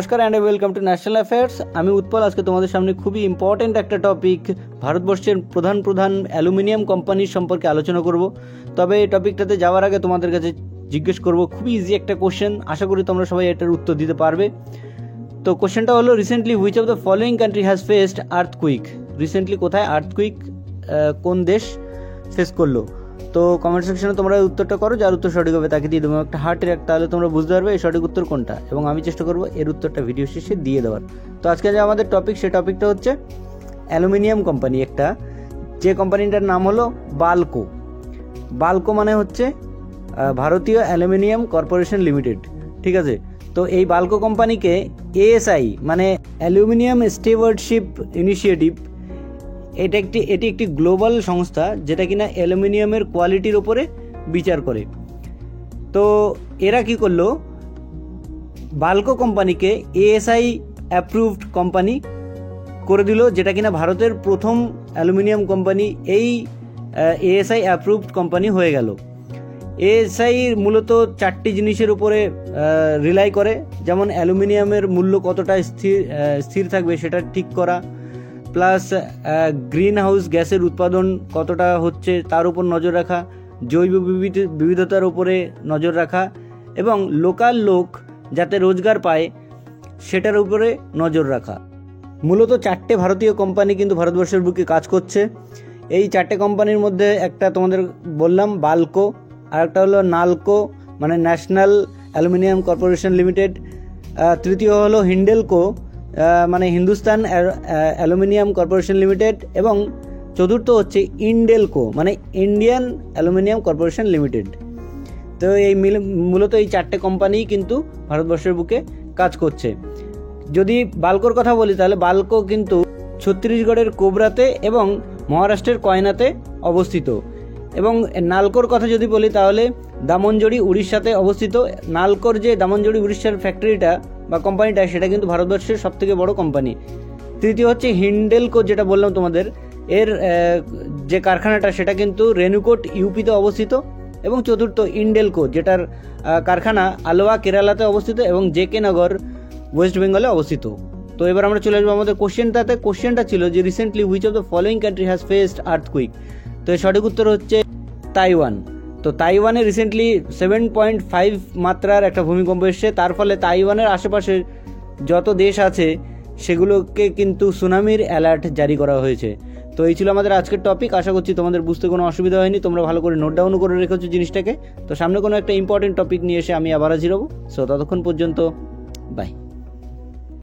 নমস্কার and welcome to national affairs. আমি উৎপল। আজকে তোমাদের সামনে খুবই ইম্পর্টেন্ট একটা টপিক, ভারতবর্ষের প্রধান অ্যালুমিনিয়াম কোম্পানির সম্পর্কে আলোচনা করব। তবে এই টপিকটাতে যাওয়ার আগে তোমাদের কাছে জিজ্ঞেস করব, খুবই ইজি একটা কোশ্চেন, আশা করি তোমরা সবাই এটার উত্তর দিতে পারবে। তো কোশ্চেনটা হলো, recently which of the following country has faced earthquake? Recently কোথায় আর্থকুইক, কোন দেশ ফেস করলো? তো কমেন্ট সেকশনে তোমরা উত্তরটা করো, যার উত্তর সঠিক হবে তাকে দিয়ে দেবো একটা হার্টের একটা, তাহলে তোমরা বুঝতে পারবে এই সঠিক উত্তর কোনটা, এবং আমি চেষ্টা করবো এর উত্তরটা ভিডিও শেষে দিয়ে দেওয়ার। তো আজকে যে আমাদের টপিক, সেই টপিকটা হচ্ছে অ্যালুমিনিয়াম কোম্পানি একটা, যে কোম্পানিটার নাম হলো বালকো। বালকো মানে হচ্ছে ভারতীয় অ্যালুমিনিয়াম কর্পোরেশন লিমিটেড, ঠিক আছে? তো এই বালকো কোম্পানিকে এএসআই মানে অ্যালুমিনিয়াম স্টেওয়ার্ডশিপ ইনিশিয়েটিভ, এটি একটি গ্লোবাল সংস্থা যেটা কিনা অ্যালুমিনিয়ামের কোয়ালিটির ওপরে বিচার করে। তো এরা কি করলো, বালকো কোম্পানিকে এএসআই অ্যাপ্রুভড কোম্পানি করে দিল, যেটা কিনা ভারতের প্রথম অ্যালুমিনিয়াম কোম্পানি এই এএসআই অ্যাপ্রুভড কোম্পানি হয়ে গেল। এএসআই মূলত 4টি জিনিসের উপরে রিলাই করে, যেমন অ্যালুমিনিয়ামের মূল্য কতটা স্থির থাকবে সেটা ঠিক করা, প্লাস গ্রিন হাউস গ্যাসের উৎপাদন কতটা হচ্ছে তার উপর নজর রাখা, জৈব বিবিধতার উপরে নজর রাখা, এবং লোকাল লোক যাতে রোজগার পায় সেটার উপরে নজর রাখা। মূলত 4টে ভারতীয় কোম্পানি কিন্তু ভারতবর্ষের বুকে কাজ করছে। এই 4টে কোম্পানির মধ্যে একটা তোমাদের বললাম বালকো, আর একটা হলো নালকো মানে ন্যাশনাল অ্যালুমিনিয়াম কর্পোরেশন লিমিটেড, তৃতীয় হলো হিন্ডেলকো মানে হিন্দুস্তান অ্যালুমিনিয়াম কর্পোরেশন লিমিটেড, এবং চতুর্থ হচ্ছে ইন্ডেলকো মানে ইন্ডিয়ান অ্যালুমিনিয়াম কর্পোরেশন লিমিটেড। তো এই মূলত এই 4টে কোম্পানি কিন্তু ভারতবর্ষের বুকে কাজ করছে। যদি বালকোর কথা বলি, তাহলে বালকো কিন্তু ছত্তিশগড়ের কোবরাতে এবং মহারাষ্ট্রের কয়নাতে অবস্থিত। এবং নালকোর কথা যদি বলি, তাহলে দামনজড়ি উড়িষ্যাতে অবস্থিত। নালকোর যে দামনজড়ি উড়িষ্যার ফ্যাক্টরিটা বা কোম্পানিটা, সেটা কিন্তু ভারতবর্ষের সবথেকে বড় কোম্পানি। তৃতীয় হচ্ছে হিন্ডেলকো, যেটা বললাম তোমাদের, এর যে কারখানাটা সেটা কিন্তু রেনুকোট ইউপিতে অবস্থিত। এবং চতুর্থ ইন্ডেলকো, যেটার কারখানা আলোয়া কেরালাতে অবস্থিত এবং জেকে নগর ওয়েস্ট বেঙ্গলে অবস্থিত। তো এবার আমরা চলে আসবো আমাদের কোশ্চেনটাতে। কোশ্চেনটা ছিল যে recently which of the following country has faced earthquake? তো এর সঠিক উত্তর হচ্ছে তাইওয়ান। তো তাইওয়ানে রিসেন্টলি 7.5 মাত্রার একটা ভূমিকম্প এসছে, তার ফলে তাইওয়ানের আশেপাশে যত দেশ আছে সেগুলোকে কিন্তু সুনামির অ্যালার্ট জারি করা হয়েছে। তো এই ছিল আমাদের আজকের টপিক। আশা করছি তোমাদের বুঝতে কোনো অসুবিধা হয়নি, তোমরা ভালো করে নোট ডাউন করে রেখেছো জিনিসটাকে। তো সামনে কোনো একটা ইম্পর্টেন্ট টপিক নিয়ে এসে আমি আবার হাজির হব। সো ততক্ষণ পর্যন্ত বাই।